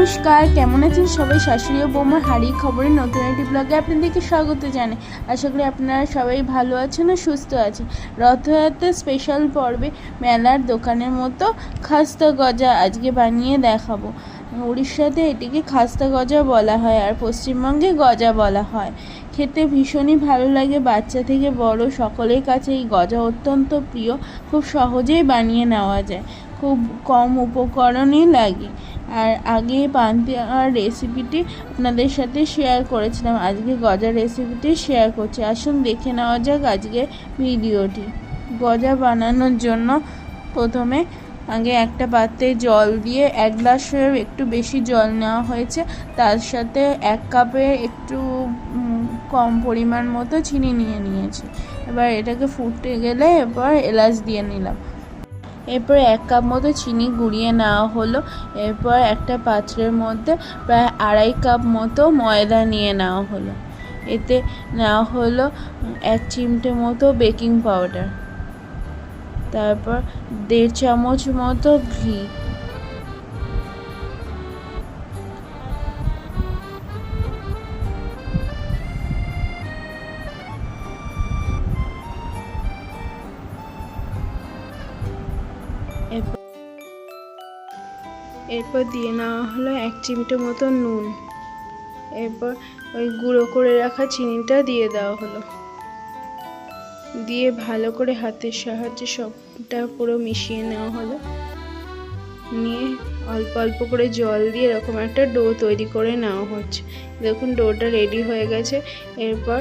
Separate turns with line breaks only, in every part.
নমস্কার, কেমন আছেন সবাই? শাশুড়ি ও বৌমার হাঁড়ি খবরের নতুন একটি ব্লগে আপনাদেরকে স্বাগত জানাই। আশা করি আপনারা সবাই ভালো আছেন ও সুস্থ আছেন। রথযাত্রার স্পেশাল পর্বে মেলার দোকানের মতো খাস্তা গজা আজকে বানিয়ে দেখাবো। উড়িষ্যাতে এটিকে খাস্তা গজা বলা হয় আর পশ্চিমবঙ্গে গজা বলা হয়। খেতে ভীষণই ভালো লাগে, বাচ্চা থেকে বড় সকলের কাছে এই গজা অত্যন্ত প্রিয়। খুব সহজেই বানিয়ে নেওয়া যায়, খুব কম উপকরণই লাগে। আর আগে পান্তুয়ার রেসিপিটি আপনাদের সাথে শেয়ার করেছিলাম, আজকে গজার রেসিপিটি শেয়ার করছি। আসুন দেখে নেওয়া যাক আজকে ভিডিওটি। গজা বানানোর জন্য প্রথমে আগে একটা পাত্রে জল দিয়ে 1 গ্লাসের একটু বেশি জল নেওয়া হয়েছে, তার সাথে 1 কাপের একটু কম পরিমাণ মতো চিনি নিয়েছি। এবার এটাকে ফুটে গেলে এবার এলাচ দিয়ে নিলাম। এরপর 1 কাপ মতো চিনি গুঁড়িয়ে নেওয়া হলো। এরপর একটা পাত্রের মধ্যে প্রায় 2.5 কাপ মতো ময়দা নিয়ে নেওয়া হলো। এতে নেওয়া হলো 1 চিমটে মতো বেকিং পাউডার, তারপর 1.5 চামচ মতো ঘি, এরপর দিয়ে নেওয়া হলো 1 চিমটে মতো নুন। এরপর ওই গুঁড়ো করে রাখা চিনিটা দিয়ে দেওয়া হলো, দিয়ে ভালো করে হাতের সাহায্যে সবটা পুরো মিশিয়ে নেওয়া হলো। নিয়ে অল্প অল্প করে জল দিয়ে এরকম একটা ডো তৈরি করে নেওয়া হচ্ছে। দেখুন ডোটা রেডি হয়ে গেছে। এরপর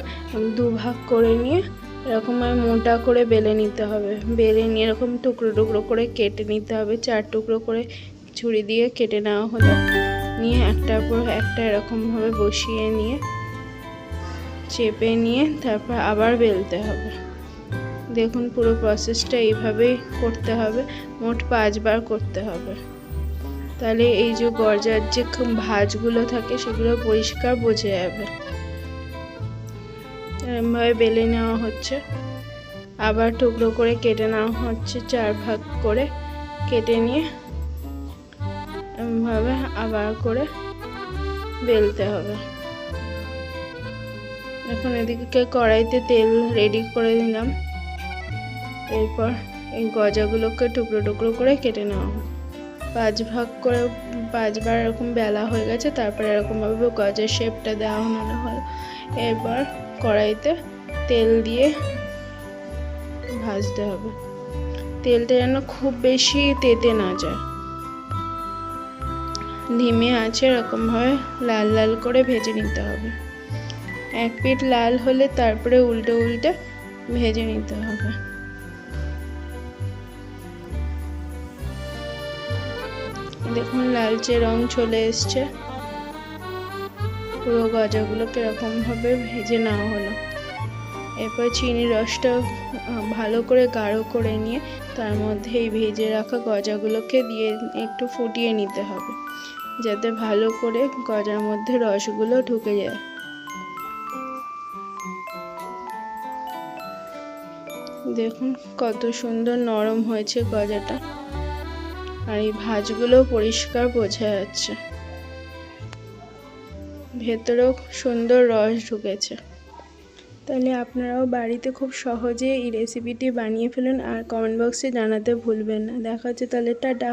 2 ভাগ করে নিয়ে এরকম মোটা করে বেলে নিতে হবে। বেলে নিয়ে এরকম টুকরো টুকরো করে কেটে নিতে হবে। 4 টুকরো করে ছুরি দিয়ে কেটে নেওয়া হলো। নিয়ে একটার পর একটা এরকমভাবে বসিয়ে নিয়ে চেপে নিয়ে তারপর আবার বেলতে হবে। দেখুন পুরো প্রসেসটা এইভাবেই করতে হবে, মোট 5 বার করতে হবে। তাহলে এই যে গজার যে ভাঁজগুলো থাকে সেগুলো পরিষ্কার বোঝা যাবে। এরকমভাবে বেলে নেওয়া হচ্ছে, আবার টুকরো করে কেটে নেওয়া হচ্ছে। 4 ভাগ করে কেটে নিয়ে এরকমভাবে আবার করে বেলতে হবে। এখন এদিকে কড়াইতে তেল রেডি করে নিলাম। এরপর এই গজাগুলোকে টুকরো টুকরো করে কেটে নেওয়া হবে। 5 ভাগ করে 5 বার এরকম বেলা হয়ে গেছে। তারপরে এরকমভাবে গজার শেপটা দেওয়া হলো। এরপর কড়াইতে তেল দিয়ে ভাজতে হবে। তেলটা যেন খুব বেশি তেতে না যায়, ধিমে আছে এরকমভাবে লাল লাল করে ভেজে নিতে হবে। 1 পিঠ লাল হলে তারপরে উল্টে উল্টে ভেজে নিতে হবে। দেখুন লালচে রং চলে এসছে। পুরো গজাগুলোকে এরকমভাবে ভেজে নেওয়া হলো। এরপর চিনির রসটা ভালো করে গাঢ় করে নিয়ে তার মধ্যে এই ভেজে রাখা গজাগুলোকে দিয়ে একটু ফুটিয়ে নিতে হবে, যাতে ভালো করে গজার মধ্যে রসগুলো ঢুকে যায়। দেখুন কত সুন্দর নরম হয়েছে গজাটা, আর এই ভাঁজগুলো পরিষ্কার বোঝা যাচ্ছে, ভেতরেও সুন্দর রস ঢুকেছে। তাহলে আপনারাও বাড়িতে খুব সহজে এই রেসিপিটি বানিয়ে ফেলুন আর কমেন্ট বক্সে জানাতে ভুলবেন না। দেখা হচ্ছে তাহলে, টাটা।